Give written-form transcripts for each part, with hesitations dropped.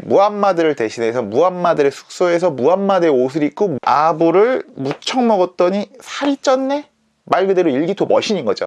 무함마드를 대신해서 무함마드의 숙소에서 무함마드의 옷을 입고 아부를 무척 먹었더니 살이 쪘네? 말 그대로 일기토 머신인 거죠.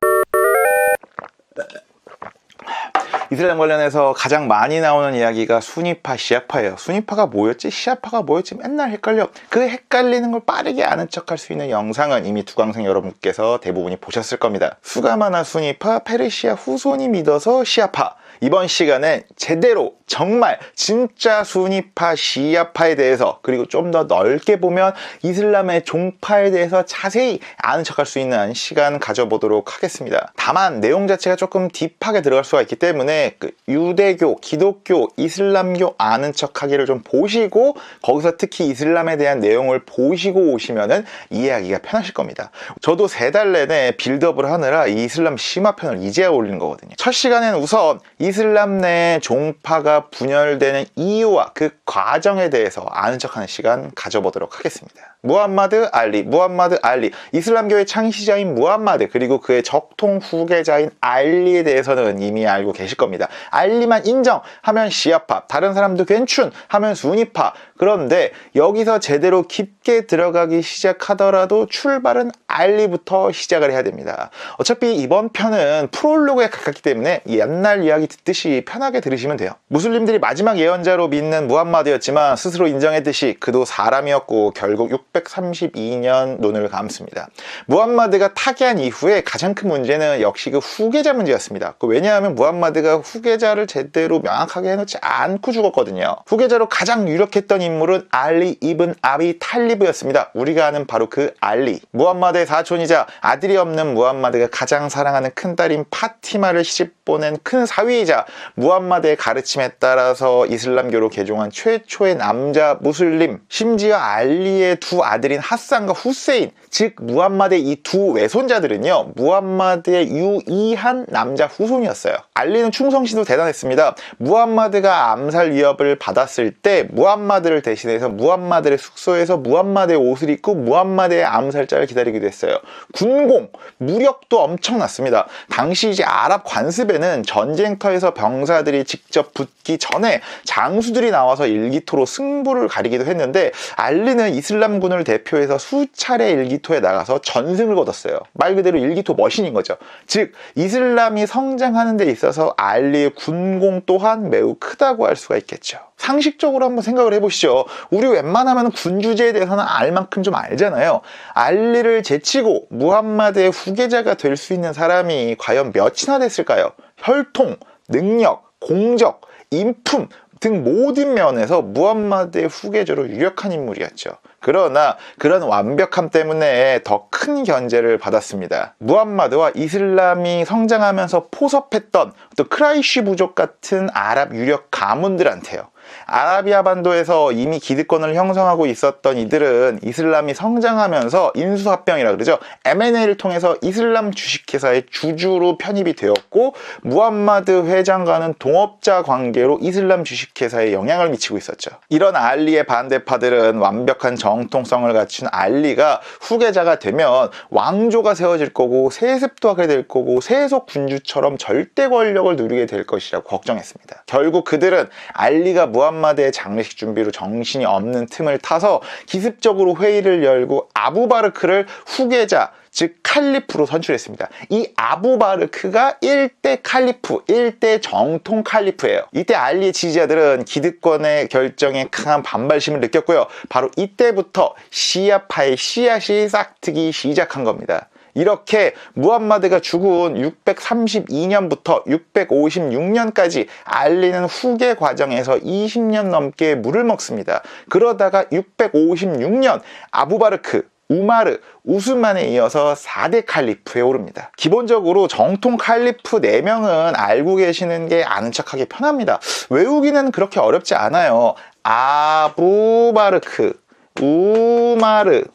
이슬람 관련해서 가장 많이 나오는 이야기가 수니파, 시아파예요. 수니파가 뭐였지? 시아파가 뭐였지? 맨날 헷갈려. 그 헷갈리는 걸 빠르게 아는 척할 수 있는 영상은 이미 두광생 여러분께서 대부분이 보셨을 겁니다. 수가마나 수니파, 페르시아 후손이 믿어서 시아파. 이번 시간에 제대로 정말 진짜 수니파, 시아파에 대해서, 그리고 좀 더 넓게 보면 이슬람의 종파에 대해서 자세히 아는 척할 수 있는 시간 가져보도록 하겠습니다. 다만 내용 자체가 조금 딥하게 들어갈 수가 있기 때문에 유대교, 기독교, 이슬람교 아는 척하기를 좀 보시고, 거기서 특히 이슬람에 대한 내용을 보시고 오시면은 이해하기가 편하실 겁니다. 저도 3달 내내 빌드업을 하느라 이 이슬람 심화편을 이제야 올리는 거거든요. 첫 시간에는 우선 이슬람 내 종파가 분열되는 이유와 그 과정에 대해서 아는 척하는 시간 가져보도록 하겠습니다. 무함마드 알리, 이슬람교의 창시자인 무함마드, 그리고 그의 적통 후계자인 알리에 대해서는 이미 알고 계실 겁니다. 알리만 인정하면 시아파, 다른 사람도 괜춘 하면 수니파. 그런데 여기서 제대로 깊게 들어가기 시작하더라도 출발은 알리부터 시작을 해야 됩니다. 어차피 이번 편은 프롤로그에 가깝기 때문에 옛날 이야기 듣듯이 편하게 들으시면 돼요. 무슬림들이 마지막 예언자로 믿는 무함마드였지만 스스로 인정했듯이 그도 사람이었고 결국 632년 눈을 감습니다. 무함마드가 타계한 이후에 가장 큰 문제는 역시 그 후계자 문제였습니다. 왜냐하면 무함마드가 후계자를 제대로 명확하게 해놓지 않고 죽었거든요. 후계자로 가장 유력했던 인물은 알리 이븐 아비 탈리브였습니다. 우리가 아는 바로 그 알리. 무함마드의 사촌이자 아들이 없는 무함마드가 가장 사랑하는 큰딸인 파티마를 시집보낸 큰 사위이자 무함마드의 가르침에 따라서 이슬람교로 개종한 최초의 남자 무슬림, 심지어 알리의 두 아들인 하산과 후세인, 즉 무함마드의 이 두 외손자들은요 무함마드의 유이한 남자 후손이었어요. 알리는 충성심도 대단했습니다. 무함마드가 암살 위협을 받았을 때 무함마드를 대신해서 무함마드의 숙소에서 무함마드의 옷을 입고 무함마드의 암살자를 기다리기도 했어요. 군공, 무력도 엄청났습니다. 당시 이제 아랍 관습에는 전쟁터에서 병사들이 직접 붙기 전에 장수들이 나와서 일기토로 승부를 가리기도 했는데, 알리는 이슬람군을 대표해서 수차례 일기토에 나가서 전승을 거뒀어요. 말 그대로 일기토 머신인 거죠. 즉 이슬람이 성장하는 데 있어서 알리의 군공 또한 매우 크다고 할 수가 있겠죠. 상식적으로 한번 생각을 해보시죠. 우리 웬만하면 군 주제에 대해서는 알 만큼 좀 알잖아요. 알리를 제치고 무함마드의 후계자가 될 수 있는 사람이 과연 몇이나 됐을까요? 혈통, 능력, 공적, 인품 등 모든 면에서 무함마드의 후계자로 유력한 인물이었죠. 그러나 그런 완벽함 때문에 더 큰 견제를 받았습니다. 무함마드와 이슬람이 성장하면서 포섭했던 또 크라이쉬 부족 같은 아랍 유력 가문들한테요. 아라비아 반도에서 이미 기득권을 형성하고 있었던 이들은 이슬람이 성장하면서 인수합병이라 그러죠. M&A를 통해서 이슬람 주식회사의 주주로 편입이 되었고, 무함마드 회장과는 동업자 관계로 이슬람 주식회사에 영향을 미치고 있었죠. 이런 알리의 반대파들은 완벽한 정통성을 갖춘 알리가 후계자가 되면 왕조가 세워질 거고 세습도 하게 될 거고 세속 군주처럼 절대 권력을 누리게 될 것이라고 걱정했습니다. 결국 그들은 알리가 무함마드의 장례식 준비로 정신이 없는 틈을 타서 기습적으로 회의를 열고 아부바르크를 후계자, 즉 칼리프로 선출했습니다. 이 아부바르크가 1대 칼리프, 1대 정통 칼리프예요. 이때 알리의 지지자들은 기득권의 결정에 강한 반발심을 느꼈고요. 바로 이때부터 시아파의 씨앗이 싹트기 시작한 겁니다. 이렇게 무함마드가 죽은 632년부터 656년까지 알리는 후계 과정에서 20년 넘게 물을 먹습니다. 그러다가 656년 아부바르크, 우마르, 우스만에 이어서 4대 칼리프에 오릅니다. 기본적으로 정통 칼리프 4명은 알고 계시는 게 아는 척하기 편합니다. 외우기는 그렇게 어렵지 않아요. 아부바르크, 우마르,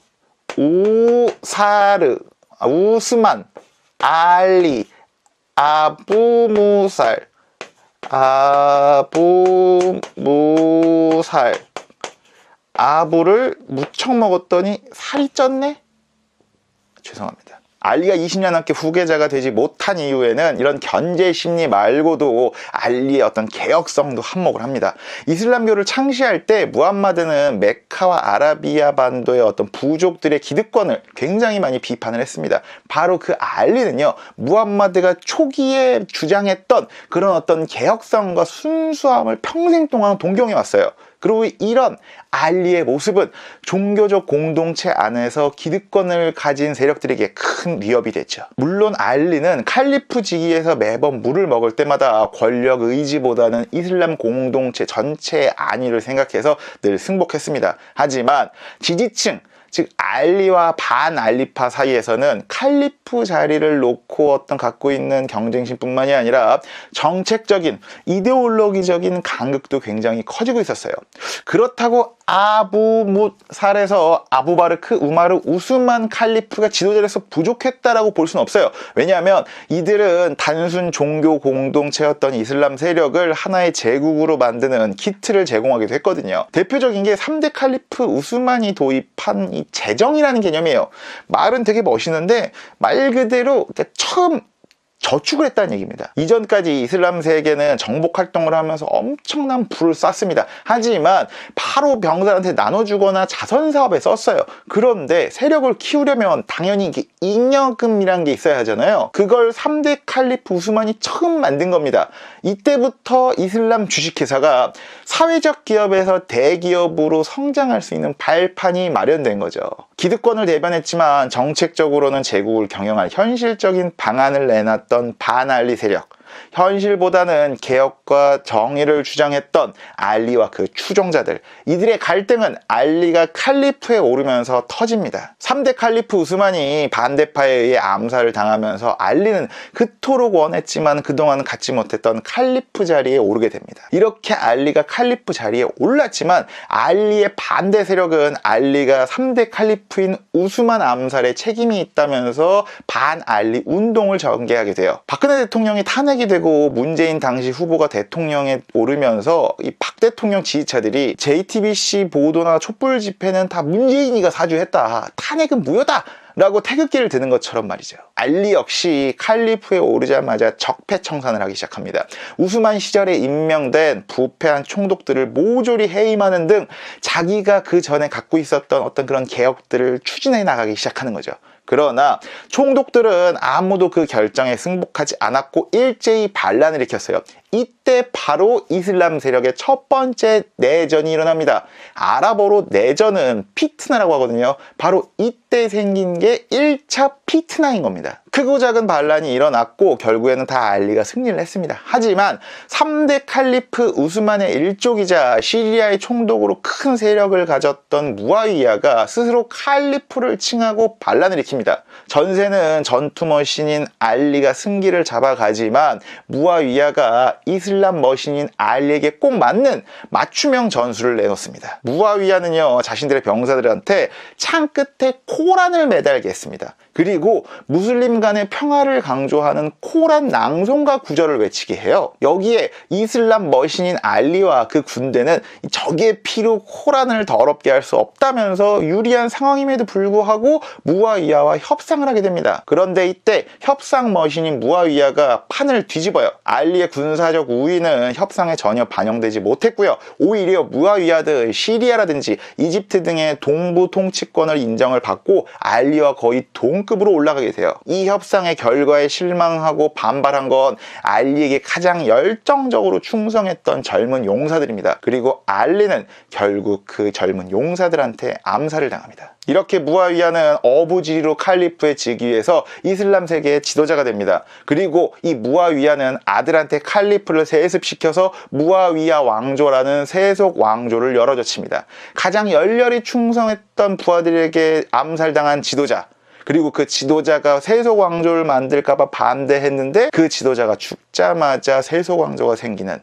우사르, 우스만, 알리, 아부무살, 아부를 무척 먹었더니 살이 쪘네? 죄송합니다. 알리가 20년 넘게 후계자가 되지 못한 이유에는 이런 견제 심리 말고도 알리의 어떤 개혁성도 한몫을 합니다. 이슬람교를 창시할 때 무함마드는 메카와 아라비아 반도의 어떤 부족들의 기득권을 굉장히 많이 비판을 했습니다. 바로 그 알리는요, 무함마드가 초기에 주장했던 그런 어떤 개혁성과 순수함을 평생 동안 동경해 왔어요. 그리고 이런 알리의 모습은 종교적 공동체 안에서 기득권을 가진 세력들에게 큰 위협이 됐죠. 물론 알리는 칼리프 직위에서 매번 물을 먹을 때마다 권력 의지보다는 이슬람 공동체 전체의 안위를 생각해서 늘 승복했습니다. 하지만 지지층, 즉 알리와 반알리파 사이에서는 칼리프 자리를 놓고 어떤 갖고 있는 경쟁심뿐만이 아니라 정책적인 이데올로기적인 간극도 굉장히 커지고 있었어요. 그렇다고 아부 뭇살에서 아부바르크 우마르 우스만 칼리프가 지도자로서 부족했다라고 볼 수는 없어요. 왜냐하면 이들은 단순 종교 공동체였던 이슬람 세력을 하나의 제국으로 만드는 키트를 제공하기도 했거든요. 대표적인 게 3대 칼리프 우스만이 도입한 이 재정이라는 개념이에요. 말은 되게 멋있는데 말 그대로 처음 저축을 했다는 얘기입니다. 이전까지 이슬람 세계는 정복 활동을 하면서 엄청난 부를 쐈습니다. 하지만 바로 병사한테 나눠주거나 자선 사업에 썼어요. 그런데 세력을 키우려면 당연히 잉여금이란 게 있어야 하잖아요. 그걸 3대 칼리프 우스만이 처음 만든 겁니다. 이때부터 이슬람 주식회사가 사회적 기업에서 대기업으로 성장할 수 있는 발판이 마련된 거죠. 기득권을 대변했지만 정책적으로는 제국을 경영할 현실적인 방안을 내놨던 반알리 세력, 현실보다는 개혁과 정의를 주장했던 알리와 그 추종자들, 이들의 갈등은 알리가 칼리프에 오르면서 터집니다. 3대 칼리프 우스만이 반대파에 의해 암살을 당하면서 알리는 그토록 원했지만 그동안 갖지 못했던 칼리프 자리에 오르게 됩니다. 이렇게 알리가 칼리프 자리에 올랐지만 알리의 반대 세력은 알리가 3대 칼리프인 우스만 암살에 책임이 있다면서 반알리 운동을 전개하게 돼요. 박근혜 대통령이 탄핵이 되고 문재인 당시 후보가 대통령에 오르면서 이 박 대통령 지지자들이 JTBC 보도나 촛불 집회는 다 문재인이가 사주했다, 탄핵은 무효다 라고 태극기를 드는 것처럼 말이죠. 알리 역시 칼리프에 오르자마자 적폐청산을 하기 시작합니다. 우스만 시절에 임명된 부패한 총독들을 모조리 해임하는 등 자기가 그 전에 갖고 있었던 어떤 그런 개혁들을 추진해 나가기 시작하는 거죠. 그러나 총독들은 아무도 그 결정에 승복하지 않았고 일제히 반란을 일으켰어요. 이때 바로 이슬람 세력의 첫 번째 내전이 일어납니다. 아랍어로 내전은 피트나라고 하거든요. 바로 이때 생긴 게 1차 피트나인 겁니다. 크고 작은 반란이 일어났고 결국에는 다 알리가 승리를 했습니다. 하지만 3대 칼리프 우스만의 일족이자 시리아의 총독으로 큰 세력을 가졌던 무아위야가 스스로 칼리프를 칭하고 반란을 일으킵니다. 전세는 전투 머신인 알리가 승기를 잡아가지만 무아위야가 이슬람 머신인 알리에게 꼭 맞는 맞춤형 전술을 내놓습니다. 무아위야는요, 자신들의 병사들한테 창 끝에 코란을 매달게 했습니다. 그리고 무슬림 간의 평화를 강조하는 코란 낭송가 구절을 외치게 해요. 여기에 이슬람 머신인 알리와 그 군대는 적의 피로 코란을 더럽게 할 수 없다면서 유리한 상황임에도 불구하고 무아위야와 협상을 하게 됩니다. 그런데 이때 협상 머신인 무아위야가 판을 뒤집어요. 알리의 군사적 우위는 협상에 전혀 반영되지 못했고요. 오히려 무아위야는 시리아라든지 이집트 등의 동부 통치권을 인정을 받고 알리와 거의 동급으로 올라가게 돼요. 이 협상의 결과에 실망하고 반발한 건 알리에게 가장 열정적으로 충성했던 젊은 용사들입니다. 그리고 알리는 결국 그 젊은 용사들한테 암살을 당합니다. 이렇게 무아위야는 어부지리로 칼리프의 즉위에서 이슬람 세계의 지도자가 됩니다. 그리고 이 무아위야는 아들한테 칼리프를 세습시켜서 무아위야 왕조라는 세속 왕조를 열어젖힙니다. 가장 열렬히 충성했던 부하들에게 암살당한 지도자, 그리고 그 지도자가 세속 왕조를 만들까봐 반대했는데 그 지도자가 죽자마자 세속 왕조가 생기는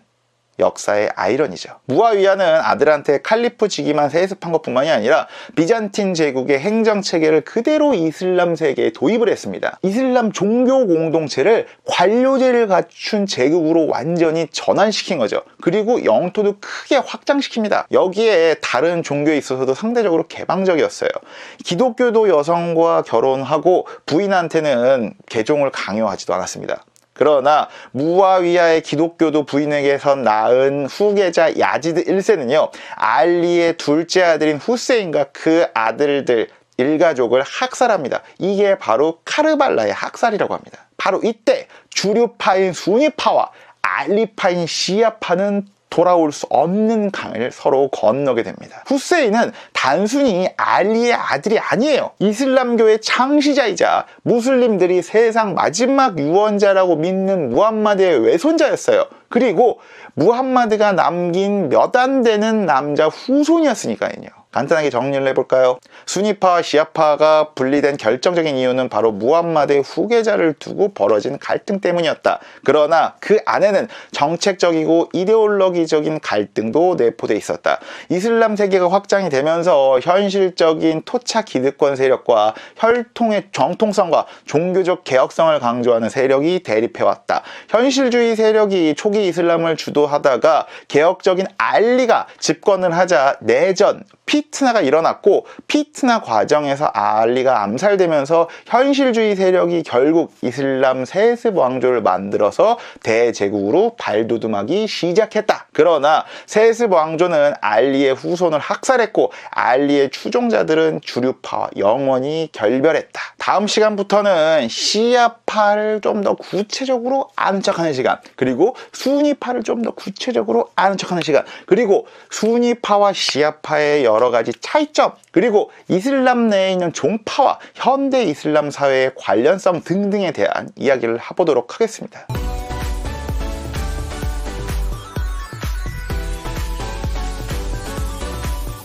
역사의 아이러니죠. 무아위야는 아들한테 칼리프 직위만 세습한 것뿐만이 아니라 비잔틴 제국의 행정체계를 그대로 이슬람 세계에 도입을 했습니다. 이슬람 종교 공동체를 관료제를 갖춘 제국으로 완전히 전환시킨 거죠. 그리고 영토도 크게 확장시킵니다. 여기에 다른 종교에 있어서도 상대적으로 개방적이었어요. 기독교도 여성과 결혼하고 부인한테는 개종을 강요하지도 않았습니다. 그러나 무아위야의 기독교도 부인에게서 낳은 후계자 야지드 1세는요, 알리의 둘째 아들인 후세인과 그 아들들 일가족을 학살합니다. 이게 바로 카르발라의 학살이라고 합니다. 바로 이때 주류파인 수니파와 알리파인 시아파는 돌아올 수 없는 강을 서로 건너게 됩니다. 후세인은 단순히 알리의 아들이 아니에요. 이슬람교의 창시자이자 무슬림들이 세상 마지막 유언자라고 믿는 무함마드의 외손자였어요. 그리고 무함마드가 남긴 몇 안 되는 남자 후손이었으니까요. 간단하게 정리를 해볼까요? 수니파와 시아파가 분리된 결정적인 이유는 바로 무함마드의 후계자를 두고 벌어진 갈등 때문이었다. 그러나 그 안에는 정책적이고 이데올로기적인 갈등도 내포돼 있었다. 이슬람 세계가 확장이 되면서 현실적인 토착 기득권 세력과 혈통의 정통성과 종교적 개혁성을 강조하는 세력이 대립해왔다. 현실주의 세력이 초기 이슬람을 주도하다가 개혁적인 알리가 집권을 하자 내전, 피트나가 일어났고, 피트나 과정에서 알리가 암살되면서 현실주의 세력이 결국 이슬람 세습 왕조를 만들어서 대제국으로 발돋움하기 시작했다. 그러나 세습 왕조는 알리의 후손을 학살했고, 알리의 추종자들은 주류파와 영원히 결별했다. 다음 시간부터는 시아파를 좀 더 구체적으로 아는 척하는 시간, 그리고 수니파를 좀 더 구체적으로 아는 척하는 시간, 그리고 수니파와 시아파의 여러 가지 차이점, 그리고 이슬람 내에 있는 종파와 현대 이슬람 사회의 관련성 등등에 대한 이야기를 해보도록 하겠습니다.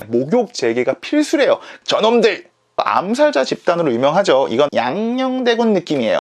목욕 재개가 필수래요. 저놈들! 암살자 집단으로 유명하죠. 이건 양녕대군 느낌이에요.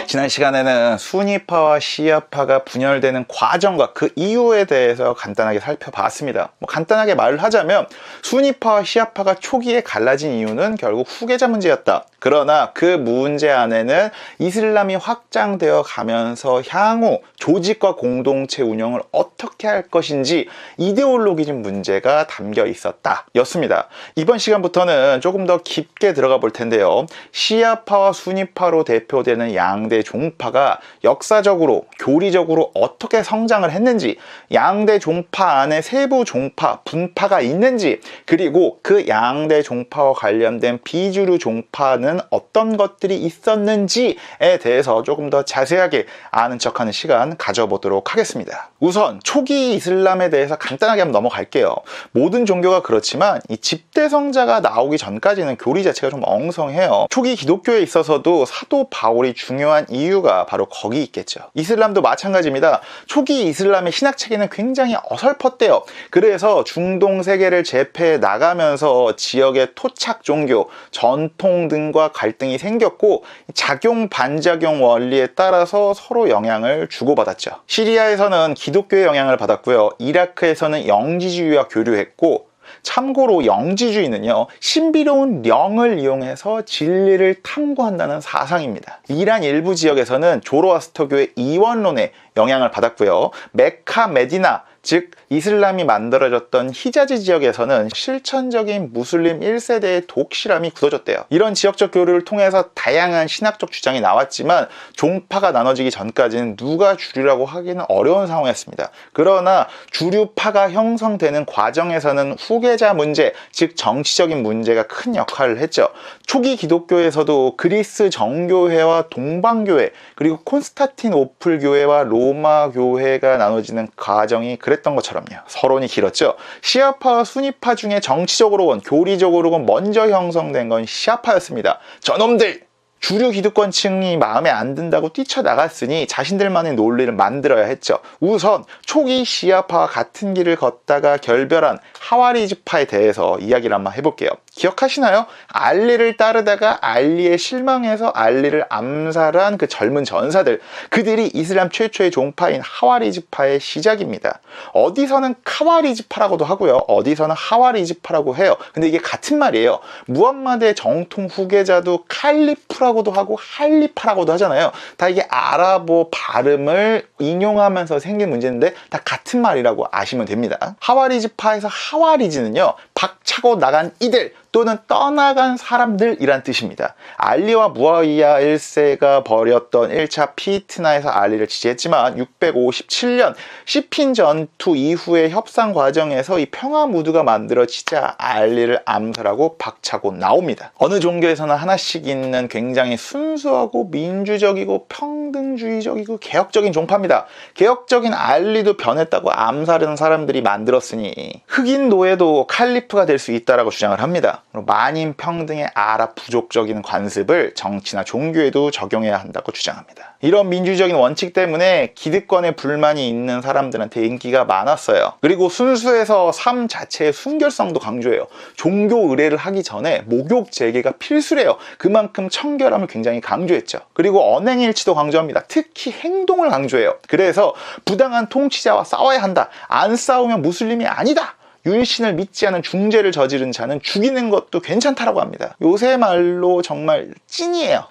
지난 시간에는 수니파와 시아파가 분열되는 과정과 그 이유에 대해서 간단하게 살펴봤습니다. 간단하게 말을 하자면 수니파와 시아파가 초기에 갈라진 이유는 결국 후계자 문제였다. 그러나 그 문제 안에는 이슬람이 확장되어 가면서 향후 조직과 공동체 운영을 어떻게 할 것인지 이데올로기적 문제가 담겨 있었다 였습니다. 이번 시간부터는 조금 더 깊게 들어가 볼 텐데요. 시아파와 수니파로 대표되는 양대 종파가 역사적으로 교리적으로 어떻게 성장을 했는지, 양대 종파 안에 세부 종파, 분파가 있는지, 그리고 그 양대 종파와 관련된 비주류 종파는 어떤 것들이 있었는지에 대해서 조금 더 자세하게 아는 척하는 시간 가져보도록 하겠습니다. 우선 초기 이슬람에 대해서 간단하게 한번 넘어갈게요. 모든 종교가 그렇지만 이 집대성자가 나오기 전까지는 교리 자체가 좀 엉성해요. 초기 기독교에 있어서도 사도 바울이 중요한 이유가 바로 거기 있겠죠. 이슬람도 마찬가지입니다. 초기 이슬람의 신학체계는 굉장히 어설펐대요. 그래서 중동 세계를 제패해 나가면서 지역의 토착 종교, 전통 등과 갈등이 생겼고, 작용 반작용 원리에 따라서 서로 영향을 주고받았죠. 시리아에서는 기독교의 영향을 받았고요. 이라크에서는 영지주의와 교류했고, 참고로 영지주의는요, 신비로운 영을 이용해서 진리를 탐구한다는 사상입니다. 이란 일부 지역에서는 조로아스터교의 이원론에 영향을 받았고요. 메카, 메디나, 즉 이슬람이 만들어졌던 히자즈 지역에서는 실천적인 무슬림 1세대의 독실함이 굳어졌대요. 이런 지역적 교류를 통해서 다양한 신학적 주장이 나왔지만 종파가 나눠지기 전까지는 누가 주류라고 하기는 어려운 상황이었습니다. 그러나 주류파가 형성되는 과정에서는 후계자 문제, 즉 정치적인 문제가 큰 역할을 했죠. 초기 기독교에서도 그리스 정교회와 동방교회, 그리고 콘스탄티노플 교회와 로마 교회가 나눠지는 과정이 그랬던 것처럼요. 서론이 길었죠. 시아파와 수니파 중에 정치적으로건 교리적으로건 먼저 형성된 건 시아파였습니다. 저놈들! 주류 기득권층이 마음에 안 든다고 뛰쳐나갔으니 자신들만의 논리를 만들어야 했죠. 우선 초기 시아파와 같은 길을 걷다가 결별한 하와리즈파에 대해서 이야기를 한번 해볼게요. 기억하시나요? 알리를 따르다가 알리에 실망해서 알리를 암살한 그 젊은 전사들, 그들이 이슬람 최초의 종파인 하와리지파의 시작입니다. 어디서는 카와리지파라고도 하고요, 어디서는 하와리지파라고 해요. 근데 이게 같은 말이에요. 무함마드의 정통 후계자도 칼리프라고도 하고 할리파라고도 하잖아요. 다 이게 아랍어 발음을 인용하면서 생긴 문제인데 다 같은 말이라고 아시면 됩니다. 하와리지파에서 하와리지는요, 박차고 나간 이들 또는 떠나간 사람들이란 뜻입니다. 알리와 무아위야 1세가 벌였던 1차 피트나에서 알리를 지지했지만 657년 시핀 전투 이후의 협상 과정에서 이 평화 무드가 만들어지자 알리를 암살하고 박차고 나옵니다. 어느 종교에서는 하나씩 있는 굉장히 순수하고 민주적이고 평등주의적이고 개혁적인 종파입니다. 개혁적인 알리도 변했다고 암살하는 사람들이 만들었으니 흑인 노예도 칼리프가 될 수 있다라고 주장을 합니다. 만인 평등의 아랍 부족적인 관습을 정치나 종교에도 적용해야 한다고 주장합니다. 이런 민주적인 원칙 때문에 기득권에 불만이 있는 사람들한테 인기가 많았어요. 그리고 순수해서 삶 자체의 순결성도 강조해요. 종교 의례를 하기 전에 목욕 재개가 필수래요. 그만큼 청결함을 굉장히 강조했죠. 그리고 언행일치도 강조합니다. 특히 행동을 강조해요. 그래서 부당한 통치자와 싸워야 한다. 안 싸우면 무슬림이 아니다. 율신을 믿지 않은 중죄를 저지른 자는 죽이는 것도 괜찮다라고 합니다. 요새 말로 정말 찐이에요.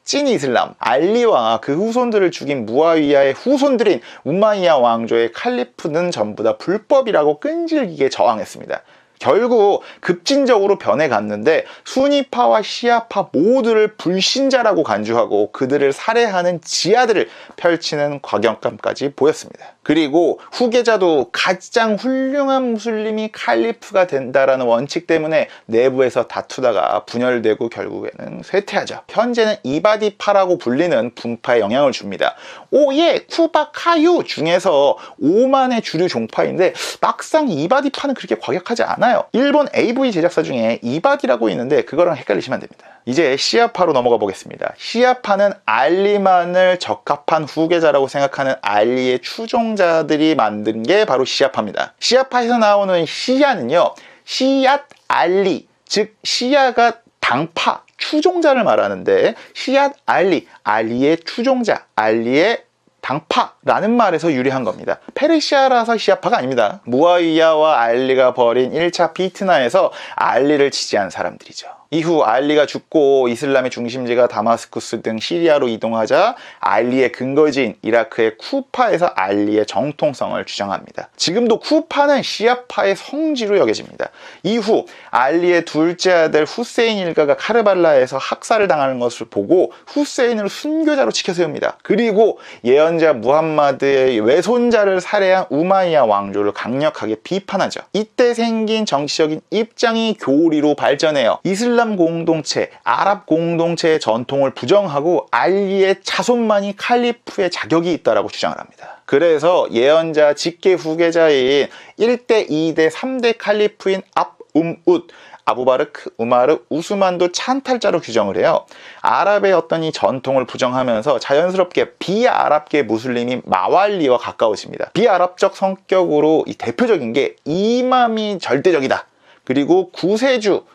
찐 이슬람. 알리와 그 후손들을 죽인 무아위야의 후손들인 우마이야 왕조의 칼리프는 전부 다 불법이라고 끈질기게 저항했습니다. 결국 급진적으로 변해갔는데 수니파와 시아파 모두를 불신자라고 간주하고 그들을 살해하는 지하들을 펼치는 과격감까지 보였습니다. 그리고 후계자도 가장 훌륭한 무슬림이 칼리프가 된다라는 원칙 때문에 내부에서 다투다가 분열되고 결국에는 쇠퇴하죠. 현재는 이바디파라고 불리는 분파에 영향을 줍니다. 오예, 쿠바, 카유 중에서 5만의 주류 종파인데 막상 이바디파는 그렇게 과격하지 않아요. 일본 AV 제작사 중에 이바디라고 있는데 그거랑 헷갈리시면 안 됩니다. 이제 시아파로 넘어가 보겠습니다. 시아파는 알리만을 적합한 후계자라고 생각하는 알리의 추종자들이 만든 게 바로 시아파입니다. 시아파에서 나오는 시아는요, 시앗 알리, 즉 시아가 당파, 추종자를 말하는데 시앗 알리, 알리의 추종자, 알리의 당파라는 말에서 유래한 겁니다. 페르시아라서 시아파가 아닙니다. 무아위야와 알리가 벌인 1차 피트나에서 알리를 지지한 사람들이죠. 이후 알리가 죽고 이슬람의 중심지가 다마스쿠스 등 시리아로 이동하자 알리의 근거지인 이라크의 쿠파에서 알리의 정통성을 주장합니다. 지금도 쿠파는 시아파의 성지로 여겨집니다. 이후 알리의 둘째 아들 후세인 일가가 카르발라에서 학살을 당하는 것을 보고 후세인을 순교자로 지켜세웁니다. 그리고 예언자 무함마드의 외손자를 살해한 우마이야 왕조를 강력하게 비판하죠. 이때 생긴 정치적인 입장이 교리로 발전해요. 이슬람 공동체, 아랍 공동체의 전통을 부정하고 알리의 자손만이 칼리프의 자격이 있다라고 주장을 합니다. 그래서 예언자 직계 후계자인 1대, 2대, 3대 칼리프인 압움웃, 아부바르크, 우마르, 우스만도 찬탈자로 규정을 해요. 아랍의 어떤 이 전통을 부정하면서 자연스럽게 비아랍계 무슬림인 마왈리와 가까워집니다. 비아랍적 성격으로 이 대표적인 게 이맘이 절대적이다. 그리고 구세주,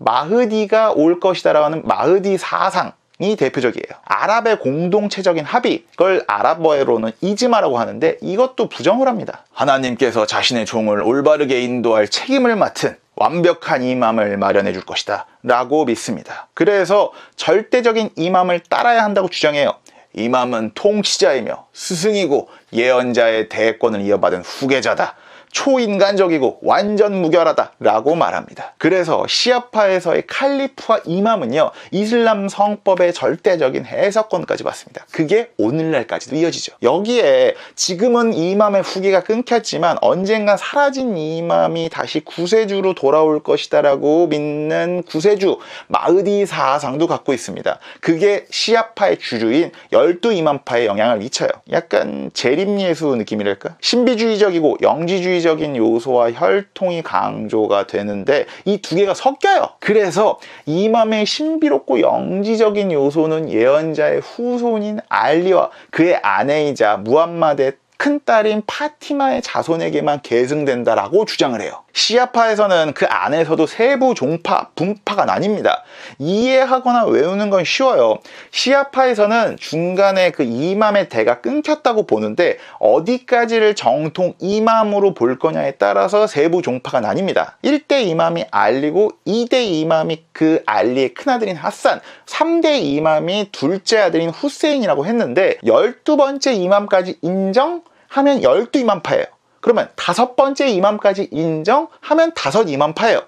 마흐디가 올 것이다라는 마흐디 사상이 대표적이에요. 아랍의 공동체적인 합의, 그걸 아랍어로는 이즈마라고 하는데 이것도 부정을 합니다. 하나님께서 자신의 종을 올바르게 인도할 책임을 맡은 완벽한 이맘을 마련해 줄 것이다 라고 믿습니다. 그래서 절대적인 이맘을 따라야 한다고 주장해요. 이맘은 통치자이며 스승이고 예언자의 대권을 이어받은 후계자다. 초인간적이고 완전 무결하다 라고 말합니다. 그래서 시아파에서의 칼리프와 이맘은요, 이슬람 성법의 절대적인 해석권까지 받습니다. 그게 오늘날까지도 이어지죠. 여기에 지금은 이맘의 후계가 끊겼지만 언젠간 사라진 이맘이 다시 구세주로 돌아올 것이다 라고 믿는 구세주 마흐디 사상도 갖고 있습니다. 그게 시아파의 주류인 12이맘파에 영향을 미쳐요. 약간 재림예수 느낌이랄까? 신비주의적이고 영지주의적인 요소와 혈통이 강조가 되는데 이 두 개가 섞여요. 그래서 이맘의 신비롭고 영지적인 요소는 예언자의 후손인 알리와 그의 아내이자 무함마드의 큰딸인 파티마의 자손에게만 계승된다라고 주장을 해요. 시아파에서는 그 안에서도 세부 종파, 분파가 나뉩니다. 이해하거나 외우는 건 쉬워요. 시아파에서는 중간에 그 이맘의 대가 끊겼다고 보는데 어디까지를 정통 이맘으로 볼 거냐에 따라서 세부 종파가 나뉩니다. 1대 이맘이 알리고 2대 이맘이 그 알리의 큰아들인 하산, 3대 이맘이 둘째 아들인 후세인이라고 했는데 12번째 이맘까지 인정하면 12이맘파예요. 그러면 5번째 이맘까지 인정하면 5이맘파예요.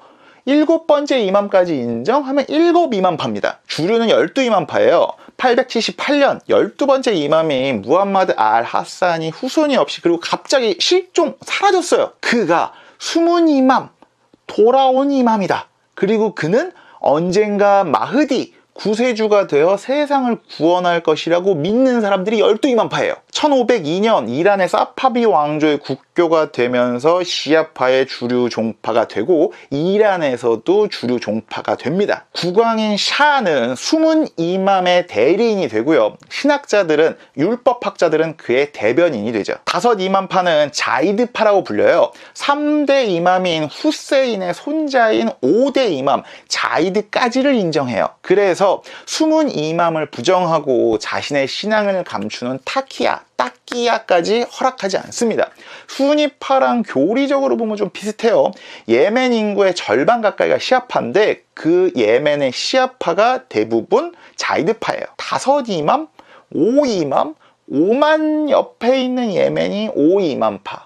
7번째 이맘까지 인정하면 7이맘파입니다. 주류는 12이맘파예요. 878년 12번째 이맘이 무함마드 알 하산이 후손이 없이 그리고 갑자기 실종 사라졌어요. 그가 숨은 이맘, 돌아온 이맘이다. 그리고 그는 언젠가 마흐디 구세주가 되어 세상을 구원할 것이라고 믿는 사람들이 12이맘파예요. 1502년 이란의 사파비 왕조의 국교가 되면서 시아파의 주류 종파가 되고 이란에서도 주류 종파가 됩니다. 국왕인 샤는 숨은 이맘의 대리인이 되고요. 신학자들은 율법학자들은 그의 대변인이 되죠. 5이맘파는 자이드파라고 불려요. 3대 이맘인 후세인의 손자인 5대 이맘 자이드까지를 인정해요. 그래서 숨은 이맘을 부정하고 자신의 신앙을 감추는 따끼야까지 허락하지 않습니다. 수니파랑 교리적으로 보면 좀 비슷해요. 예멘 인구의 절반 가까이가 시아파인데 그 예멘의 시아파가 대부분 자이드파예요. 5이맘, 5이맘, 5만 옆에 있는 예멘이 5이맘파.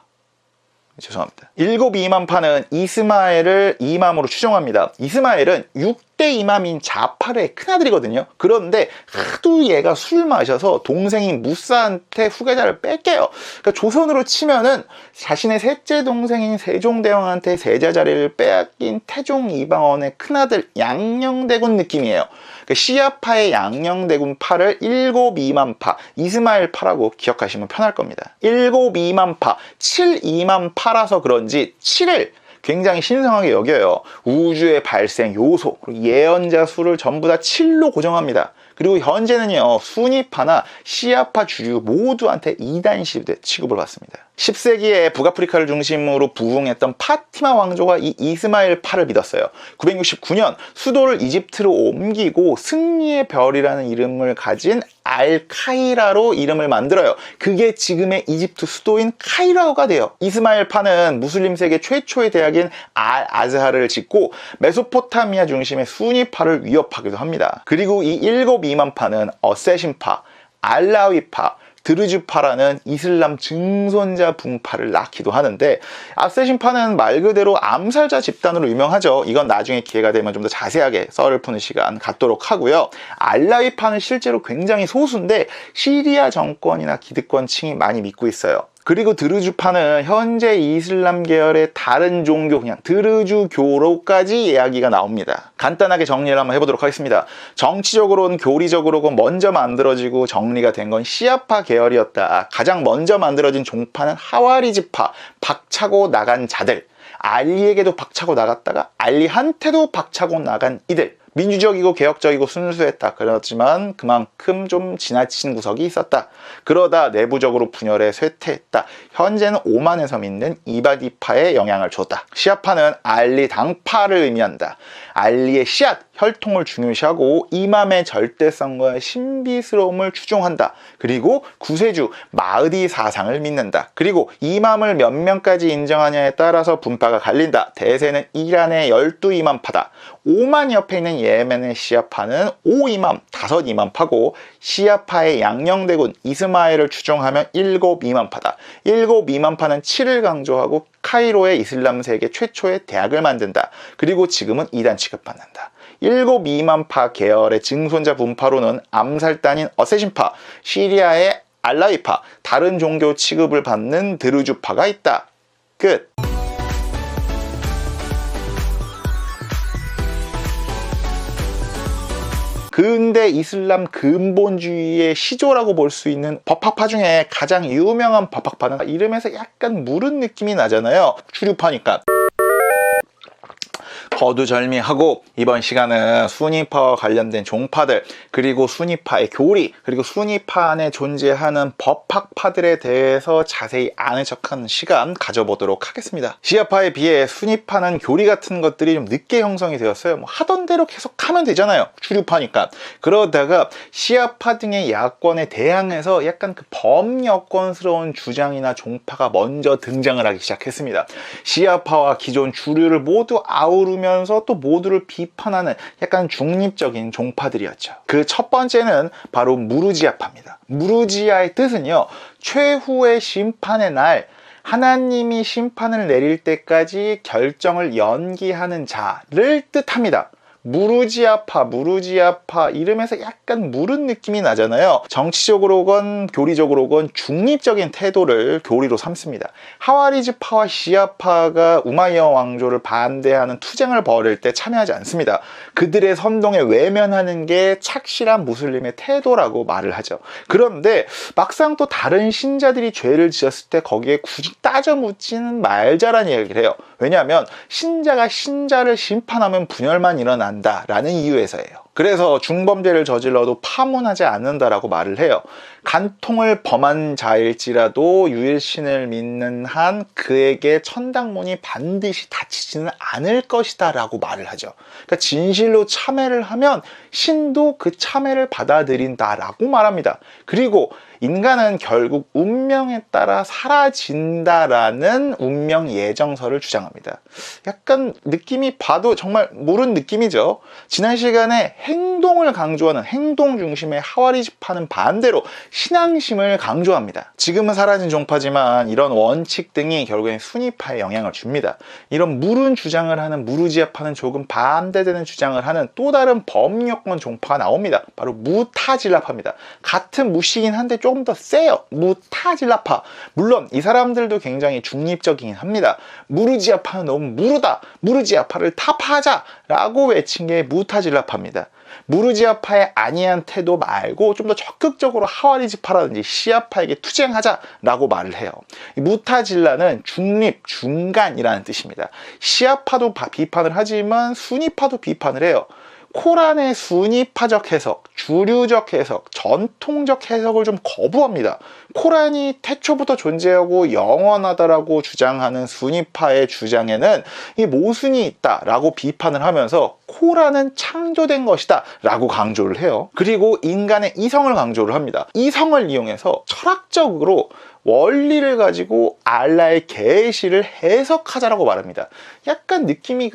죄송합니다. 7이맘파는 이스마엘을 이맘으로 추정합니다. 이스마엘은 6대 이맘인 자파르의 큰아들이거든요. 그런데 하도 얘가 술 마셔서 동생인 무사한테 후계자를 뺏겨요. 그러니까 조선으로 치면은 자신의 셋째 동생인 세종대왕한테 세자 자리를 빼앗긴 태종 이방원의 큰아들 양녕대군 느낌이에요. 그러니까 시아파의 양녕대군파를 7이맘파, 이스마엘파라고 기억하시면 편할 겁니다. 7이맘파, 7이맘파라서 그런지 7을 굉장히 신성하게 여겨요. 우주의 발생 요소, 예언자 수를 전부 다 7로 고정합니다. 그리고 현재는요, 수니파나 시아파 주류 모두한테 2단 취급을 받습니다. 10세기에 북아프리카를 중심으로 부흥했던 파티마 왕조가 이 이스마엘파를 믿었어요. 969년 수도를 이집트로 옮기고 승리의 별이라는 이름을 가진 알카이라로 이름을 만들어요. 그게 지금의 이집트 수도인 카이로가 돼요. 이스마엘파는 무슬림 세계 최초의 대학인 알 아즈하르를 짓고 메소포타미아 중심의 수니파를 위협하기도 합니다. 그리고 이 7이맘파는 어세신파, 알라위파, 드르주파라는 이슬람 증손자 분파를 낳기도 하는데 아세신파는 말 그대로 암살자 집단으로 유명하죠. 이건 나중에 기회가 되면 좀 더 자세하게 썰을 푸는 시간 갖도록 하고요. 알라위파는 실제로 굉장히 소수인데 시리아 정권이나 기득권층이 많이 믿고 있어요. 그리고 드르주파는 현재 이슬람 계열의 다른 종교, 그냥 드르주교로까지 이야기가 나옵니다. 간단하게 정리를 한번 해보도록 하겠습니다. 정치적으로는 교리적으로는 먼저 만들어지고 정리가 된 건 시아파 계열이었다. 가장 먼저 만들어진 종파는 하와리지파, 박차고 나간 자들. 알리에게도 박차고 나갔다가 알리한테도 박차고 나간 이들. 민주적이고 개혁적이고 순수했다. 그렇지만 그만큼 좀 지나친 구석이 있었다. 그러다 내부적으로 분열해 쇠퇴했다. 현재는 오만에서 믿는 이바디파에 영향을 줬다. 시아파는 알리 당파를 의미한다. 알리의 씨앗, 혈통을 중요시하고 이맘의 절대성과 신비스러움을 추종한다. 그리고 구세주 마흐디 사상을 믿는다. 그리고 이맘을 몇 명까지 인정하냐에 따라서 분파가 갈린다. 대세는 이란의 12이맘파다. 5만 옆에 있는 예멘의 시아파는 5이맘, 5이맘파고 시아파의 양녕대군 이스마엘을 추종하면 7이맘파다. 7이맘파는 7을 강조하고 카이로의 이슬람 세계 최초의 대학을 만든다. 그리고 지금은 2단 취급받는다. 7이맘파 계열의 증손자 분파로는 암살단인 어세신파, 시리아의 알라위파, 다른 종교 취급을 받는 드르주파가 있다. 끝. 근대 이슬람 근본주의의 시조라고 볼 수 있는 법학파 중에 가장 유명한 법학파는 이름에서 약간 무른 느낌이 나잖아요. 주류파니까. 거두절미하고 이번 시간은 순위파와 관련된 종파들, 그리고 순위파의 교리, 그리고 순위파 안에 존재하는 법학파들에 대해서 자세히 아는 척하는 시간 가져보도록 하겠습니다. 시아파에 비해 순위파는 교리 같은 것들이 좀 늦게 형성이 되었어요. 뭐 하던 대로 계속 하면 되잖아요, 주류파니까. 그러다가 시아파 등의 야권에 대항해서 약간 그 범여권스러운 주장이나 종파가 먼저 등장을 하기 시작했습니다. 시아파와 기존 주류를 모두 아우르면서 또 모두를 비판하는 약간 중립적인 종파들이었죠. 그 첫 번째는 바로 무르지아파입니다. 무르지아의 뜻은요, 최후의 심판의 날, 하나님이 심판을 내릴 때까지 결정을 연기하는 자를 뜻합니다. 무르지아파 이름에서 약간 무른 느낌이 나잖아요. 정치적으로건 교리적으로건 중립적인 태도를 교리로 삼습니다. 하와리즈파와 시아파가 우마이야 왕조를 반대하는 투쟁을 벌일 때 참여하지 않습니다. 그들의 선동에 외면하는 게 착실한 무슬림의 태도라고 말을 하죠. 그런데 막상 또 다른 신자들이 죄를 지었을 때 거기에 굳이 따져 묻지는 말자라는 얘기를 해요. 왜냐하면 신자가 신자를 심판하면 분열만 일어난다라는 이유에서예요. 그래서 중범죄를 저질러도 파문하지 않는다라고 말을 해요. 간통을 범한 자일지라도 유일신을 믿는 한 그에게 천당문이 반드시 닫히지는 않을 것이다 라고 말을 하죠. 그러니까 진실로 참회를 하면 신도 그 참회를 받아들인다라고 말합니다. 그리고 인간은 결국 운명에 따라 사라진다라는 운명 예정설을 주장합니다. 약간 느낌이 봐도 정말 모르는 느낌이죠. 지난 시간에 행동을 강조하는 행동 중심의 하와리지파는 반대로 신앙심을 강조합니다. 지금은 사라진 종파지만 이런 원칙 등이 결국엔 순위파에 영향을 줍니다. 이런 무른 주장을 하는 무르지아파는 조금 반대되는 주장을 하는 또 다른 범여권 종파가 나옵니다. 바로 무타질라파입니다. 같은 무시긴 한데 조금 더 세요. 무타질라파. 물론 이 사람들도 굉장히 중립적이긴 합니다. 무르지아파는 너무 무르다, 무르지아파를 타파하자 라고 외친 게 무타질라파입니다. 무르지아파의 아니한 태도 말고 좀 더 적극적으로 하와리지파라든지 시아파에게 투쟁하자라고 말을 해요. 무타질라는 중립, 중간이라는 뜻입니다. 시아파도 비판을 하지만 순위파도 비판을 해요. 코란의 순위파적 해석, 주류적 해석, 전통적 해석을 좀 거부합니다. 코란이 태초부터 존재하고 영원하다라고 주장하는 순위파의 주장에는 이 모순이 있다라고 비판을 하면서 코란은 창조된 것이다 라고 강조를 해요. 그리고 인간의 이성을 강조를 합니다. 이성을 이용해서 철학적으로 원리를 가지고 알라의 계시를 해석하자라고 말합니다. 약간 느낌이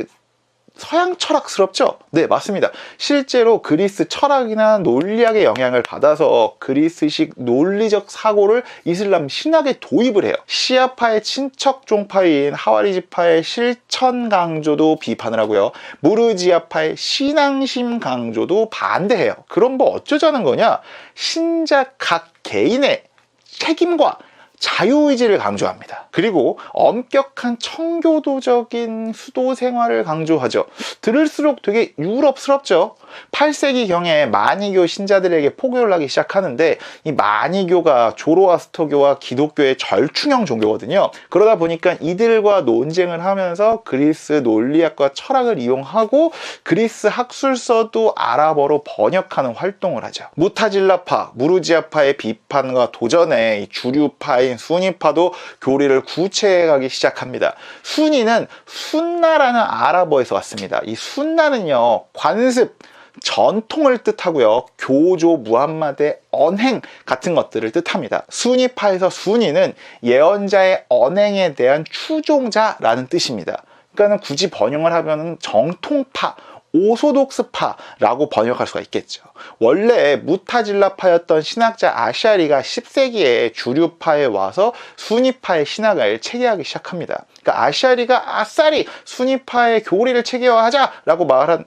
서양 철학스럽죠? 네, 맞습니다. 실제로 그리스 철학이나 논리학의 영향을 받아서 그리스식 논리적 사고를 이슬람 신학에 도입을 해요. 시아파의 친척 종파인 하와리지파의 실천 강조도 비판을 하고요. 무르지아파의 신앙심 강조도 반대해요. 그럼 뭐 어쩌자는 거냐? 신자 각 개인의 책임과 자유의지를 강조합니다. 그리고 엄격한 청교도적인 수도 생활을 강조하죠. 들을수록 되게 유럽스럽죠. 8세기경에 마니교 신자들에게 포교를 하기 시작하는데 이 마니교가 조로아스터교와 기독교의 절충형 종교거든요. 그러다 보니까 이들과 논쟁을 하면서 그리스 논리학과 철학을 이용하고 그리스 학술서도 아랍어로 번역하는 활동을 하죠. 무타질라파, 무르지아파의 비판과 도전에 주류파인 순위파도 교리를 구체화하기 시작합니다. 순위는 순나라는 아랍어에서 왔습니다. 이 순나는요, 관습, 전통을 뜻하고요. 교조, 무함마드의 언행 같은 것들을 뜻합니다. 순위파에서 순위는 예언자의 언행에 대한 추종자라는 뜻입니다. 그러니까 굳이 번역을 하면 정통파, 오소독스파라고 번역할 수가 있겠죠. 원래 무타질라파였던 신학자 아샤리가 10세기에 주류파에 와서 순위파의 신학을 체계하기 시작합니다. 그러니까 아샤리가 아싸리 순위파의 교리를 체계화하자라고 말한,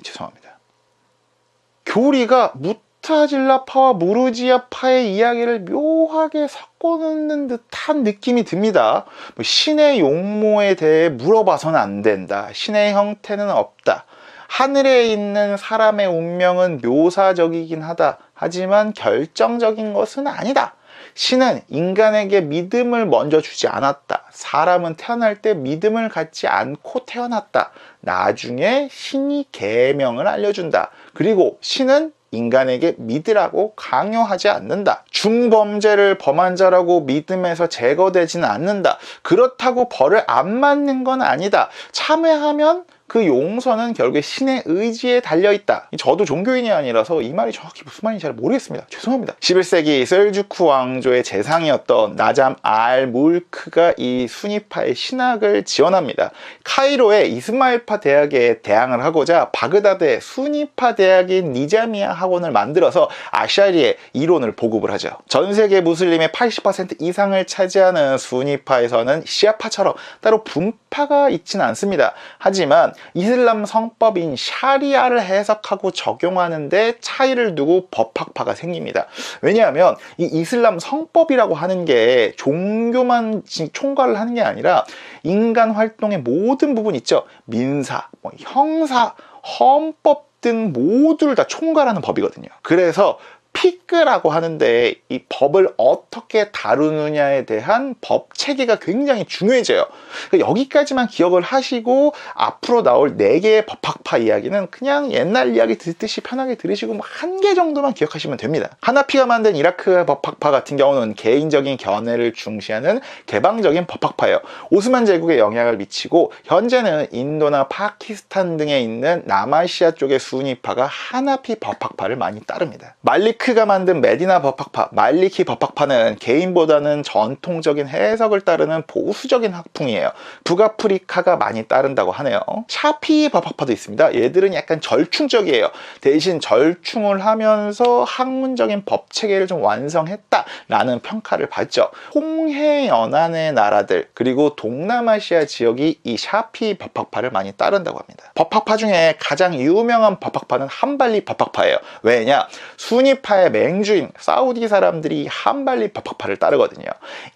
죄송합니다. 교리가 무타질라파와 무르지아파의 이야기를 묘하게 섞어놓는 듯한 느낌이 듭니다. 신의 용모에 대해 물어봐서는 안 된다. 신의 형태는 없다. 하늘에 있는 사람의 운명은 묘사적이긴 하다. 하지만 결정적인 것은 아니다. 신은 인간에게 믿음을 먼저 주지 않았다. 사람은 태어날 때 믿음을 갖지 않고 태어났다. 나중에 신이 계명을 알려준다. 그리고 신은 인간에게 믿으라고 강요하지 않는다. 중범죄를 범한 자라고 믿음에서 제거되지는 않는다. 그렇다고 벌을 안 맞는 건 아니다. 참회하면 그 용서는 결국에 신의 의지에 달려있다. 저도 종교인이 아니라서 이 말이 정확히 무슨 말인지 잘 모르겠습니다. 죄송합니다. 11세기 셀주크 왕조의 재상이었던 나잠 알 물크가 이 수니파의 신학을 지원합니다. 카이로의 이스마일파 대학에 대항을 하고자 바그다드의 수니파 대학인 니자미아 학원을 만들어서 아샤리의 이론을 보급을 하죠. 전 세계 무슬림의 80% 이상을 차지하는 수니파에서는 시아파처럼 따로 분파가 있지는 않습니다. 하지만 이슬람 성법인 샤리아를 해석하고 적용하는데 차이를 두고 법학파가 생깁니다. 왜냐하면 이 이슬람 성법이라고 하는 게 종교만 총괄을 하는 게 아니라 인간 활동의 모든 부분 있죠. 민사, 형사, 헌법 등 모두를 다 총괄하는 법이거든요. 그래서 피크라고 하는데 이 법을 어떻게 다루느냐에 대한 법 체계가 굉장히 중요해져요. 그러니까 여기까지만 기억을 하시고 앞으로 나올 4개의 법학파 이야기는 그냥 옛날 이야기 듣듯이 편하게 들으시고 한 개 정도만 기억하시면 됩니다. 하나피가 만든 이라크 법학파 같은 경우는 개인적인 견해를 중시하는 개방적인 법학파예요. 오스만 제국에 영향을 미치고 현재는 인도나 파키스탄 등에 있는 남아시아 쪽의 수니파가 하나피 법학파를 많이 따릅니다. 말리크가 만든 메디나 법학파, 말리키 법학파는 개인보다는 전통적인 해석을 따르는 보수적인 학풍이에요. 북아프리카가 많이 따른다고 하네요. 샤피 법학파도 있습니다. 얘들은 약간 절충적이에요. 대신 절충을 하면서 학문적인 법 체계를 좀 완성했다라는 평가를 받죠. 홍해 연안의 나라들 그리고 동남아시아 지역이 이 샤피 법학파를 많이 따른다고 합니다. 법학파 중에 가장 유명한 법학파는 한발리 법학파예요. 왜냐? 수니파의 맹주인 사우디 사람들이 한발리 법학파를 따르거든요.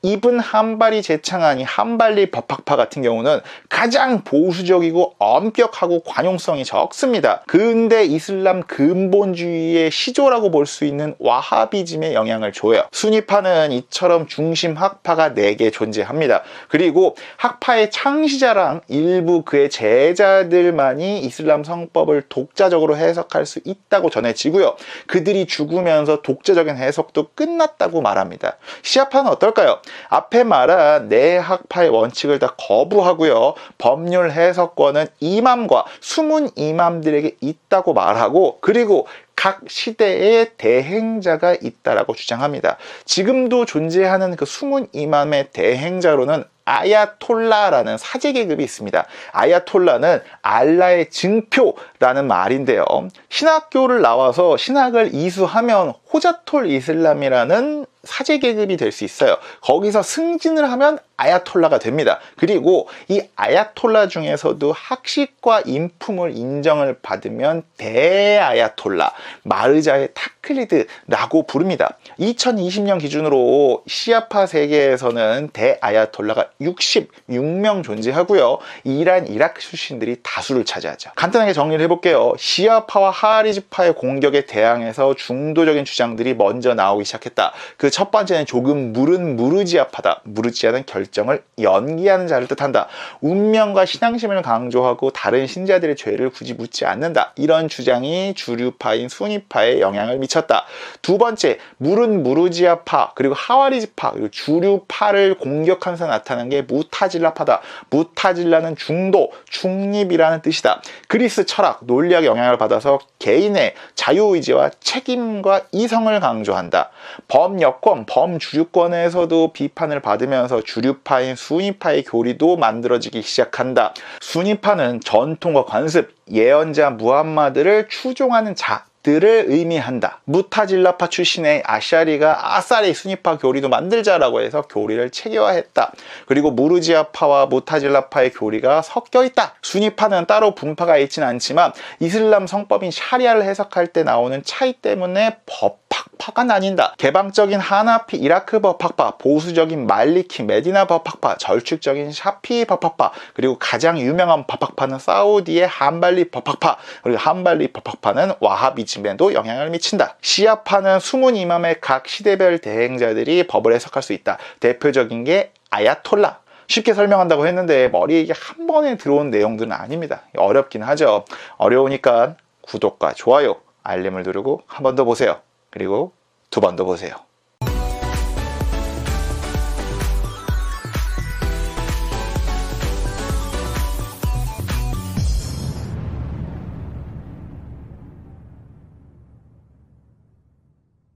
이븐 한발이 제창한 이 한발리 법학파 같은 경우는 가장 보수적이고 엄격하고 관용성이 적습니다. 근대 이슬람 근본주의의 시조라고 볼 수 있는 와하비즘에 영향을 줘요. 수니파는 이처럼 중심 학파가 4개 존재합니다. 그리고 학파의 창시자랑 일부 그의 제자들만이 이슬람 성법을 독자적으로 해석할 수 있다고 전해지고요. 그들이 죽으면서 독자적인 해석도 끝났다고 말합니다. 시아파는 어떨까요? 앞에 말한 4학파의 원칙을 다 거부하고요. 법률 해석권은 이맘과 숨은 이맘들에게 있다고 말하고 그리고 각 시대의 대행자가 있다라고 주장합니다. 지금도 존재하는 그 숨은 이맘의 대행자로는 아야톨라라는 사제 계급이 있습니다. 아야톨라는 알라의 증표라는 말인데요. 신학교를 나와서 신학을 이수하면 호자톨 이슬람이라는 사제 계급이 될 수 있어요. 거기서 승진을 하면 아야톨라가 됩니다. 그리고 이 아야톨라 중에서도 학식과 인품을 인정을 받으면 대아야톨라, 마르자의 타클리드라고 부릅니다. 2020년 기준으로 시아파 세계에서는 대아야톨라가 66명 존재하고요. 이란, 이라크 출신들이 다수를 차지하죠. 간단하게 정리를 해볼게요. 시아파와 하리지파의 공격에 대항해서 중도적인 주장들이 먼저 나오기 시작했다. 그 첫 번째는 조금 무른 무르지아파다. 무르지아는 결정을 연기하는 자를 뜻한다. 운명과 신앙심을 강조하고 다른 신자들의 죄를 굳이 묻지 않는다. 이런 주장이 주류파인 수니파에 영향을 미쳤다. 두 번째, 무른 무르지아파 그리고 하와리지파 그리고 주류파를 공격하면서 나타난 게 무타질라파다. 무타질라는 중도, 중립이라는 뜻이다. 그리스 철학, 논리학의 영향을 받아서 개인의 자유의지와 책임과 이성을 강조한다. 범여권, 범주류권에서도 비판을 받으면서 주류파인 수니파의 교리도 만들어지기 시작한다. 수니파는 전통과 관습, 예언자 무함마드를 추종하는 자들을 의미한다. 무타질라파 출신의 아샤리가 아사리 수니파 교리도 만들자라고 해서 교리를 체계화했다. 그리고 무르지아파와 무타질라파의 교리가 섞여 있다. 수니파는 따로 분파가 있지는 않지만 이슬람 성법인 샤리아를 해석할 때 나오는 차이 때문에 법학파가 파가 나뉜다. 개방적인 하나피 이라크 버팍파, 보수적인 말리키 메디나 버팍파, 절축적인 샤피 버팍파, 그리고 가장 유명한 버팍파는 사우디의 한발리 버팍파, 그리고 한발리 버팍파는 와하비즘에도 영향을 미친다. 시아파는 수문 이맘의 각 시대별 대행자들이 법을 해석할 수 있다. 대표적인 게 아야톨라. 쉽게 설명한다고 했는데 머리에 이게 한 번에 들어온 내용들은 아닙니다. 어렵긴 하죠. 어려우니까 구독과 좋아요, 알림을 누르고 한 번 더 보세요. 그리고 두 번 더 보세요.